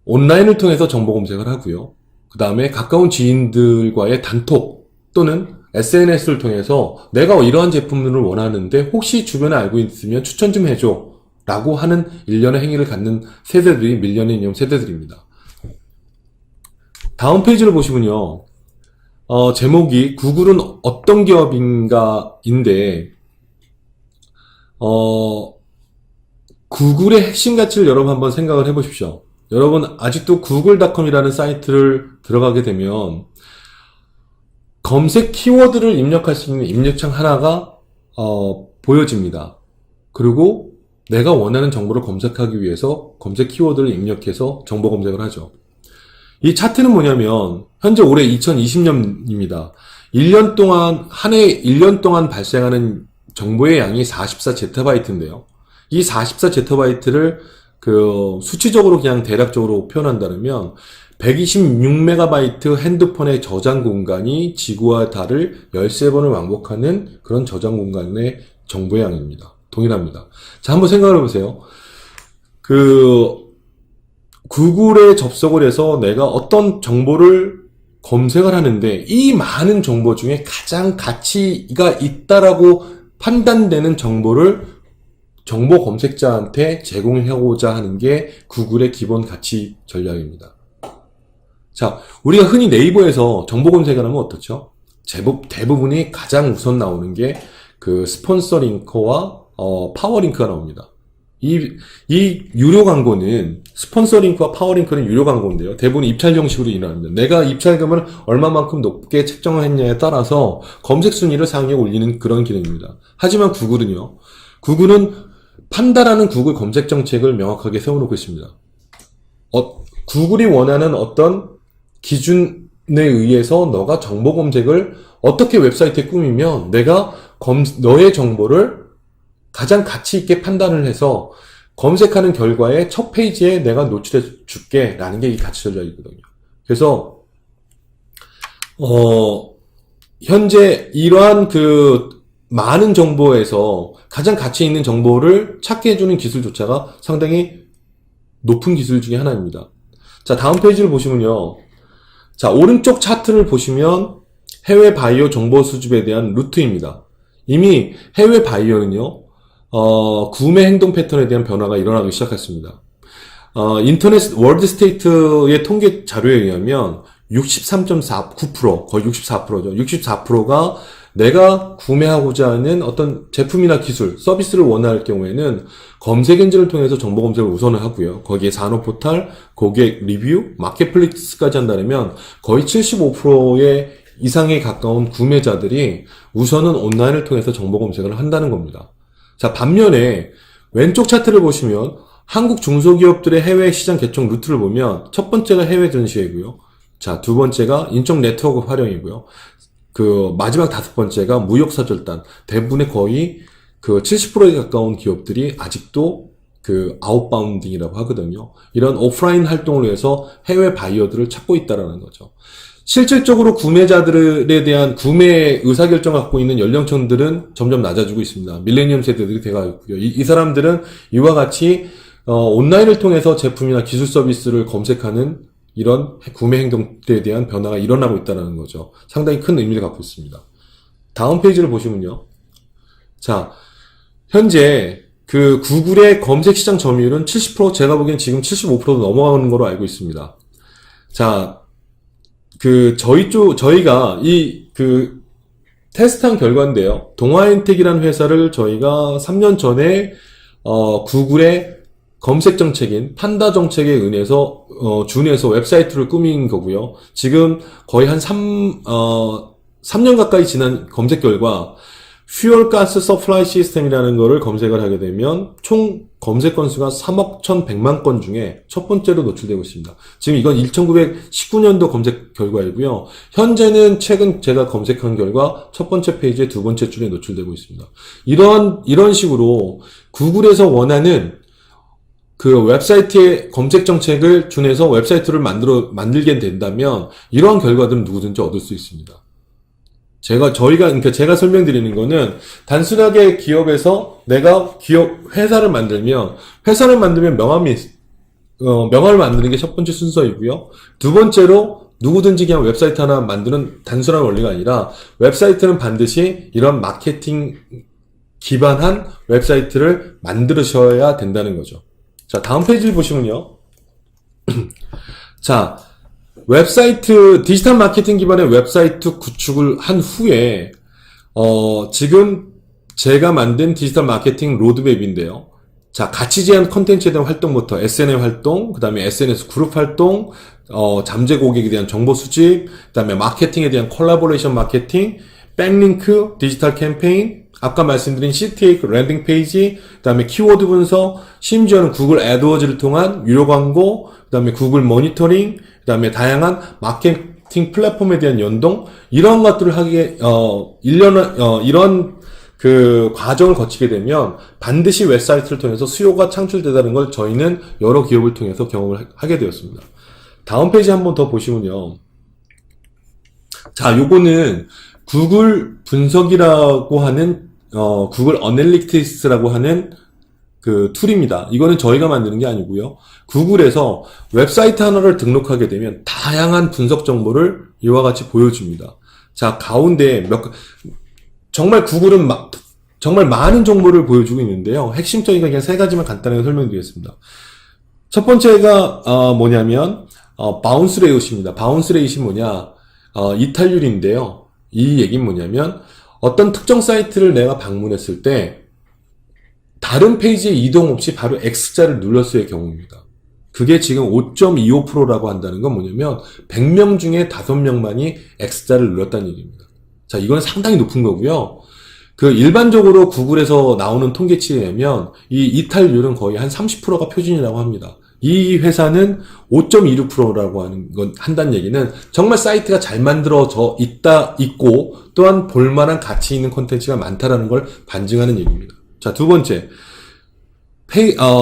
온라인을 통해서 정보 검색을 하고요. 그 다음에 가까운 지인들과의 단톡 또는 SNS를 통해서 내가 이러한 제품들을 원하는데 혹시 주변에 알고 있으면 추천 좀 해줘 라고 하는 일련의 행위를 갖는 세대들이 밀레니엄 세대들입니다. 다음 페이지를 보시면요. 제목이 구글은 어떤 기업인가 인데 구글의 핵심 가치를 여러분 한번 생각을 해보십시오. 여러분 아직도 구글닷컴이라는 사이트를 들어가게 되면 검색 키워드를 입력할 수 있는 입력창 하나가 보여집니다. 그리고 내가 원하는 정보를 검색하기 위해서 검색 키워드를 입력해서 정보 검색을 하죠. 이 차트는 뭐냐면 현재 올해 2020년입니다. 1년 동안 한 해 1년 동안 발생하는 정보의 양이 44제타바이트인데요. 이 44제타바이트를 그 수치적으로 그냥 대략적으로 표현한다면 126MB 핸드폰의 저장 공간이 지구와 달을 13번을 왕복하는 그런 저장 공간의 정보의 양입니다. 동일합니다. 자, 한번 생각을 해보세요. 구글에 접속을 해서 내가 어떤 정보를 검색을 하는데 이 많은 정보 중에 가장 가치가 있다라고 판단되는 정보를 정보 검색자한테 제공하고자 하는 게 구글의 기본 가치 전략입니다. 자, 우리가 흔히 네이버에서 정보 검색을 하면 어떻죠? 대부분이 가장 우선 나오는 게 그 스폰서 링크와 파워 링크가 나옵니다. 이 유료 광고는 스폰서 링크와 파워 링크는 유료 광고인데요. 대부분 입찰 형식으로 일어납니다. 내가 입찰금을 얼마만큼 높게 책정했냐에 따라서 검색 순위를 상위에 올리는 그런 기능입니다. 하지만 구글은 판단하는 구글 검색 정책을 명확하게 세워놓고 있습니다. 구글이 원하는 어떤 기준에 의해서 너가 정보 검색을 어떻게 웹사이트에 꾸미면 내가 너의 정보를 가장 가치 있게 판단을 해서 검색하는 결과에 첫 페이지에 내가 노출해 줄게 라는 게 이 가치 전략이거든요. 그래서 현재 이러한 그 많은 정보에서 가장 가치 있는 정보를 찾게 해주는 기술조차가 상당히 높은 기술 중에 하나입니다. 자, 다음 페이지를 보시면요. 자, 오른쪽 차트를 보시면 해외 바이오 정보 수집에 대한 루트입니다. 이미 해외 바이오는요, 구매 행동 패턴에 대한 변화가 일어나기 시작했습니다. 인터넷 월드 스테이트의 통계 자료에 의하면 63.49%, 거의 64%죠. 64%가 내가 구매하고자 하는 어떤 제품이나 기술, 서비스를 원할 경우에는 검색 엔진을 통해서 정보 검색을 우선을 하고요. 거기에 산업 포털, 고객 리뷰, 마켓플레이스까지 한다면 거의 75%의 이상에 가까운 구매자들이 우선은 온라인을 통해서 정보 검색을 한다는 겁니다. 자, 반면에 왼쪽 차트를 보시면 한국 중소기업들의 해외 시장 개척 루트를 보면 첫 번째가 해외 전시회고요. 자, 두 번째가 인적 네트워크 활용이고요. 마지막 다섯 번째가 무역사절단. 대부분의 거의 70%에 가까운 기업들이 아직도 아웃바운딩이라고 하거든요. 이런 오프라인 활동을 위해서 해외 바이어들을 찾고 있다라는 거죠. 실질적으로 구매자들에 대한 구매 의사결정을 갖고 있는 연령층들은 점점 낮아지고 있습니다. 밀레니엄 세대들이 돼가고 있고요. 이 사람들은 이와 같이 온라인을 통해서 제품이나 기술 서비스를 검색하는 이런 구매 행동에 대한 변화가 일어나고 있다는 거죠. 상당히 큰 의미를 갖고 있습니다. 다음 페이지를 보시면요. 자, 현재 구글의 검색 시장 점유율은 70%, 제가 보기엔 지금 75%도 넘어가는 걸로 알고 있습니다. 자, 저희가 테스트한 결과인데요. 동아엔텍이라는 회사를 저희가 3년 전에, 구글의 검색 정책인 판다 정책에 준해서 웹사이트를 꾸민 거고요. 지금 거의 한 3년 가까이 지난 검색 결과, 퓨얼 가스 서플라이 시스템이라는 거를 검색을 하게 되면 총 검색 건수가 3억 1,100만 건 중에 첫 번째로 노출되고 있습니다. 지금 이건 1919년도 검색 결과이고요. 현재는 최근 제가 검색한 결과 첫 번째 페이지의 두 번째 줄에 노출되고 있습니다. 이런 식으로 구글에서 원하는 웹사이트의 검색 정책을 준해서 웹사이트를 만들게 된다면 이러한 결과들은 누구든지 얻을 수 있습니다. 그러니까 제가 설명드리는 거는 단순하게 기업에서 내가 회사를 만들면 명함을 만드는 게 첫 번째 순서이고요. 두 번째로 누구든지 그냥 웹사이트 하나 만드는 단순한 원리가 아니라 웹사이트는 반드시 이런 마케팅 기반한 웹사이트를 만들으셔야 된다는 거죠. 자, 다음 페이지를 보시면요. 자, 디지털 마케팅 기반의 웹사이트 구축을 한 후에, 지금 제가 만든 디지털 마케팅 로드맵인데요. 자, 가치 제한 컨텐츠에 대한 활동부터 SNL 활동, 그 다음에 SNS 그룹 활동, 잠재 고객에 대한 정보 수집, 그 다음에 마케팅에 대한 콜라보레이션 마케팅, 백링크, 디지털 캠페인, 아까 말씀드린 CTA 랜딩 페이지, 그 다음에 키워드 분석, 심지어는 구글 애드워즈를 통한 유료 광고, 그 다음에 구글 모니터링, 그 다음에 다양한 마케팅 플랫폼에 대한 연동, 이런 것들을 이런 과정을 거치게 되면 반드시 웹사이트를 통해서 수요가 창출되다는 걸 저희는 여러 기업을 통해서 경험을 하게 되었습니다. 다음 페이지 한번 더 보시면요. 자, 요거는 구글 분석이라고 하는, 구글 어널리틱스라고 하는 툴입니다. 이거는 저희가 만드는 게 아니고요. 구글에서 웹사이트 하나를 등록하게 되면 다양한 분석 정보를 이와 같이 보여줍니다. 자, 가운데 정말 구글은 정말 많은 정보를 보여주고 있는데요. 핵심적인 그냥 세 가지만 간단하게 설명드리겠습니다. 첫 번째가 뭐냐면 바운스 레이트입니다. 바운스 레이트이 뭐냐? 이탈률인데요. 이 얘기는 뭐냐면 어떤 특정 사이트를 내가 방문했을 때 다른 페이지에 이동 없이 바로 X자를 눌렀을 경우입니다. 그게 지금 5.25%라고 한다는 건 뭐냐면 100명 중에 5명만이 X자를 눌렀다는 얘기입니다. 자, 이건 상당히 높은 거고요. 일반적으로 구글에서 나오는 통계치에 의하면 이 이탈률은 거의 한 30%가 표준이라고 합니다. 이 회사는 5.26%라고 한다는 얘기는 정말 사이트가 잘 만들어져 있고 또한 볼만한 가치 있는 콘텐츠가 많다라는 걸 반증하는 얘기입니다. 자, 두 번째.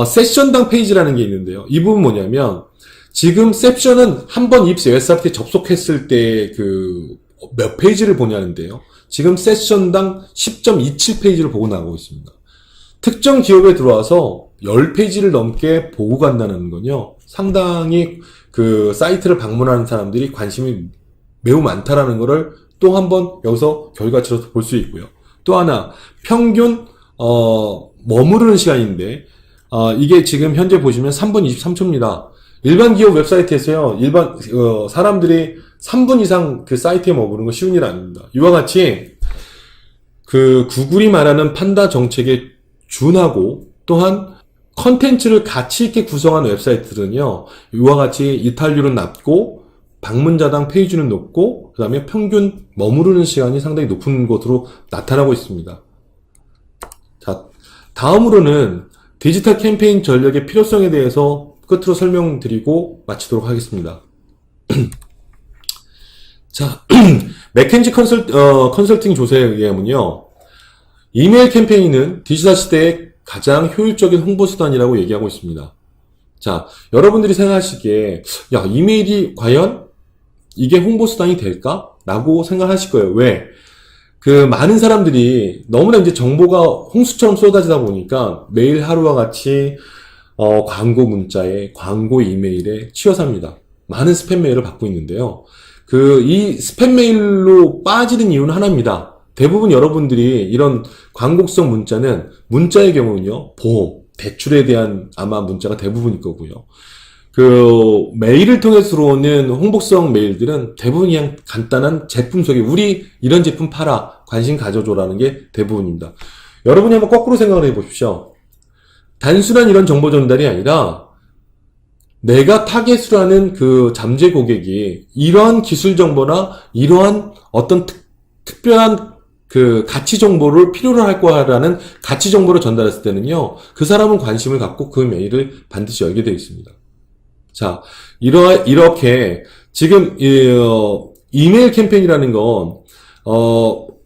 세션당 페이지라는 게 있는데요. 이 부분 뭐냐면, 지금 세션은 한번 웹사이트에 접속했을 때 몇 페이지를 보냐는데요. 지금 세션당 10.27페이지를 보고 나오고 있습니다. 특정 기업에 들어와서 10페이지를 넘게 보고 간다는 건요. 상당히 사이트를 방문하는 사람들이 관심이 매우 많다라는 거를 또 한번 여기서 결과치로 볼 수 있고요. 또 하나, 평균, 머무르는 시간인데, 이게 지금 현재 보시면 3분 23초입니다. 일반 기업 웹사이트에서요, 사람들이 3분 이상 그 사이트에 머무르는 건 쉬운 일 아닙니다. 이와 같이 그 구글이 말하는 판다 정책에 준하고 또한 컨텐츠를 가치 있게 구성한 웹사이트들은요, 이와 같이 이탈률은 낮고 방문자당 페이지는 높고 그 다음에 평균 머무르는 시간이 상당히 높은 것으로 나타나고 있습니다. 자, 다음으로는 디지털 캠페인 전략의 필요성에 대해서 끝으로 설명드리고 마치도록 하겠습니다. 자, 맥켄지 컨설팅 조사에 의하면요, 이메일 캠페인은 디지털 시대의 가장 효율적인 홍보수단이라고 얘기하고 있습니다. 자, 여러분들이 생각하시기에, 야, 이메일이 과연 이게 홍보수단이 될까? 라고 생각하실 거예요. 왜? 많은 사람들이 너무나 이제 정보가 홍수처럼 쏟아지다 보니까 매일 하루와 같이, 광고 문자에, 광고 이메일에 치여삽니다. 많은 스팸 메일을 받고 있는데요. 이 스팸 메일로 빠지는 이유는 하나입니다. 대부분 여러분들이 이런 광고성 문자의 경우는요, 보험, 대출에 대한 아마 문자가 대부분일 거고요. 메일을 통해서 들어오는 홍보성 메일들은 대부분 그냥 간단한 제품 소개, 우리 이런 제품 팔아, 관심 가져줘라는 게 대부분입니다. 여러분이 한번 거꾸로 생각을 해보십시오. 단순한 이런 정보 전달이 아니라 내가 타겟으로 하는 그 잠재 고객이 이러한 기술 정보나 이러한 어떤 특별한 가치 정보를 필요로 할 거라는 가치 정보를 전달했을 때는요, 그 사람은 관심을 갖고 그 메일을 반드시 열게 되어 있습니다. 자, 이렇게 지금 이메일 캠페인이라는 건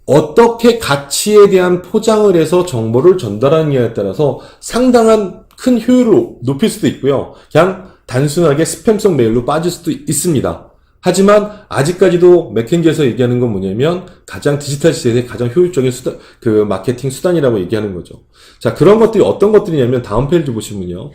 어떻게 가치에 대한 포장을 해서 정보를 전달하느냐에 따라서 상당한 큰 효율을 높일 수도 있고요. 그냥 단순하게 스팸성 메일로 빠질 수도 있습니다. 하지만 아직까지도 맥켄지에서 얘기하는 건 뭐냐면 가장 디지털 시대의 가장 효율적인 마케팅 수단이라고 얘기하는 거죠. 자, 그런 것들이 어떤 것들이냐면 다음 페이지 보시면요.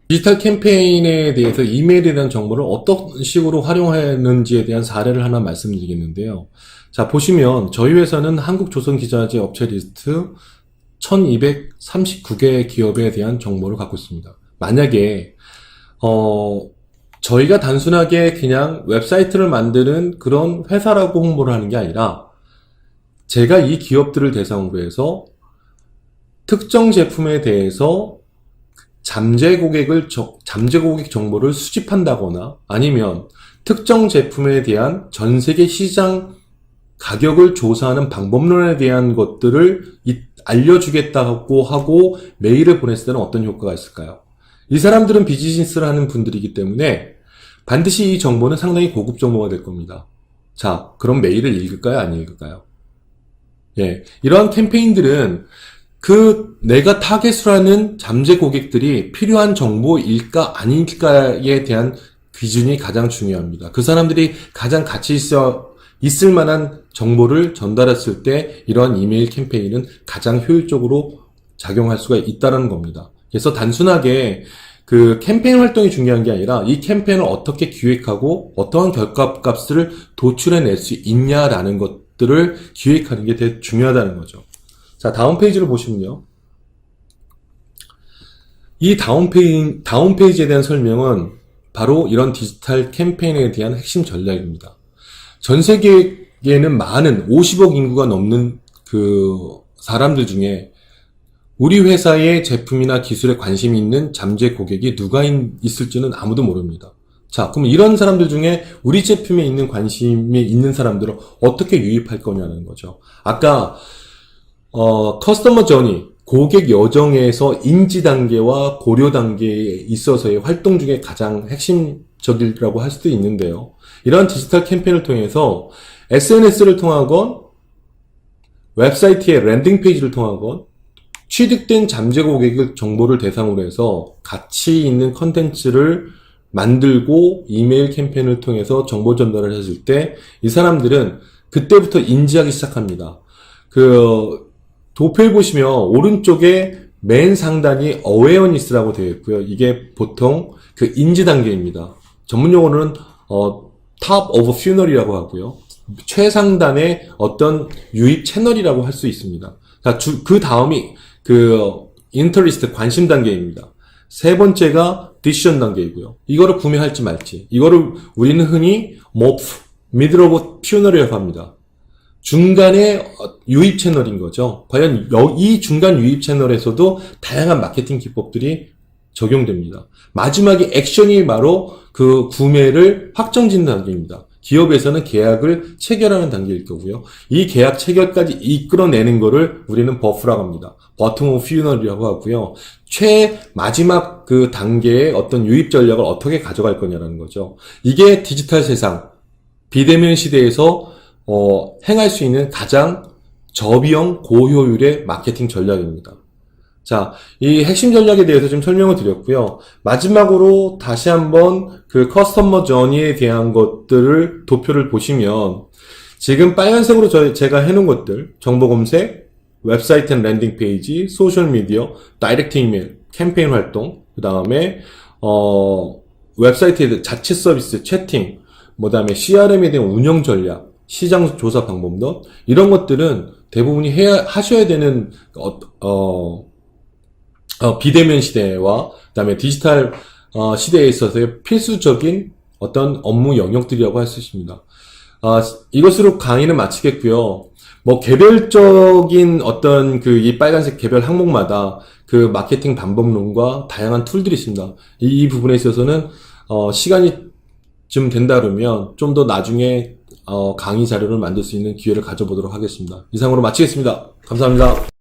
디지털 캠페인에 대해서 이메일에 대한 정보를 어떤 식으로 활용하는지에 대한 사례를 하나 말씀드리겠는데요. 자, 보시면 저희 회사는 한국조선기자재 업체 리스트 1239개 기업에 대한 정보를 갖고 있습니다. 만약에 저희가 단순하게 그냥 웹사이트를 만드는 그런 회사라고 홍보를 하는 게 아니라 제가 이 기업들을 대상으로 해서 특정 제품에 대해서 잠재 고객 정보를 수집한다거나 아니면 특정 제품에 대한 전 세계 시장 가격을 조사하는 방법론에 대한 것들을 알려주겠다고 하고 메일을 보냈을 때는 어떤 효과가 있을까요? 이 사람들은 비즈니스를 하는 분들이기 때문에 반드시 이 정보는 상당히 고급 정보가 될 겁니다. 자, 그럼 메일을 읽을까요? 안 읽을까요? 예, 이러한 캠페인들은 내가 타겟으로 하는 잠재 고객들이 필요한 정보일까 아닐까에 대한 기준이 가장 중요합니다. 그 사람들이 가장 가치 있을 만한 정보를 전달했을 때 이러한 이메일 캠페인은 가장 효율적으로 작용할 수가 있다는 겁니다. 그래서 단순하게 캠페인 활동이 중요한 게 아니라 이 캠페인을 어떻게 기획하고 어떠한 결과값을 도출해낼 수 있냐라는 것들을 기획하는 게 되게 중요하다는 거죠. 자, 다음 페이지를 보시면요. 이 다음 페이지에 대한 설명은 바로 이런 디지털 캠페인에 대한 핵심 전략입니다. 전 세계에는 많은 50억 인구가 넘는 사람들 중에 우리 회사의 제품이나 기술에 관심이 있는 잠재 고객이 누가 있을지는 아무도 모릅니다. 자, 그럼 이런 사람들 중에 우리 제품에 있는 관심이 있는 사람들을 어떻게 유입할 거냐는 거죠. 아까 커스터머 저니, 고객 여정에서 인지 단계와 고려 단계에 있어서의 활동 중에 가장 핵심적이라고 할 수도 있는데요. 이러한 디지털 캠페인을 통해서 SNS를 통하건 웹사이트의 랜딩 페이지를 통하건 취득된 잠재 고객의 정보를 대상으로 해서 가치 있는 컨텐츠를 만들고 이메일 캠페인을 통해서 정보 전달을 했을 때 이 사람들은 그때부터 인지하기 시작합니다. 도표에 보시면 오른쪽에 맨 상단이 awareness라고 되어 있고요. 이게 보통 인지 단계입니다. 전문 용어로는 top of funnel이라고 하고요. 최상단의 어떤 유입 채널이라고 할 수 있습니다. 자, 그 다음이 interest 관심 단계입니다. 세 번째가 디시전 단계이고요. 이거를 구매할지 말지. 이거를 우리는 흔히 MOF, Middle of Funnel이라고 합니다. 중간에 유입 채널인 거죠. 과연 이 중간 유입 채널에서도 다양한 마케팅 기법들이 적용됩니다. 마지막에 액션이 바로 그 구매를 확정짓는 단계입니다. 기업에서는 계약을 체결하는 단계일 거고요. 이 계약 체결까지 이끌어내는 거를 우리는 버프라고 합니다. 버튼 오브 퓨널이라고 하고요. 마지막 그 단계의 어떤 유입 전략을 어떻게 가져갈 거냐라는 거죠. 이게 디지털 세상, 비대면 시대에서 행할 수 있는 가장 저비용 고효율의 마케팅 전략입니다. 자, 이 핵심 전략에 대해서 좀 설명을 드렸고요. 마지막으로 다시 한번 그 커스터머 저니에 대한 것들을 도표를 보시면 지금 빨간색으로 제가 해놓은 것들, 정보 검색, 웹사이트 앤 랜딩 페이지, 소셜 미디어, 다이렉트 이메일, 캠페인 활동, 그 다음에 웹사이트의 자체 서비스, 채팅, 그 다음에 CRM에 대한 운영 전략, 시장 조사 방법론, 이런 것들은 대부분이 하셔야 되는 비대면 시대와 그다음에 디지털 시대에 있어서의 필수적인 어떤 업무 영역들이라고 할 수 있습니다. 이것으로 강의는 마치겠고요. 뭐 개별적인 어떤 이 빨간색 개별 항목마다 그 마케팅 방법론과 다양한 툴들이 있습니다. 이 부분에 있어서는 시간이 좀 된다 그러면 좀 더 나중에 강의 자료를 만들 수 있는 기회를 가져보도록 하겠습니다. 이상으로 마치겠습니다. 감사합니다.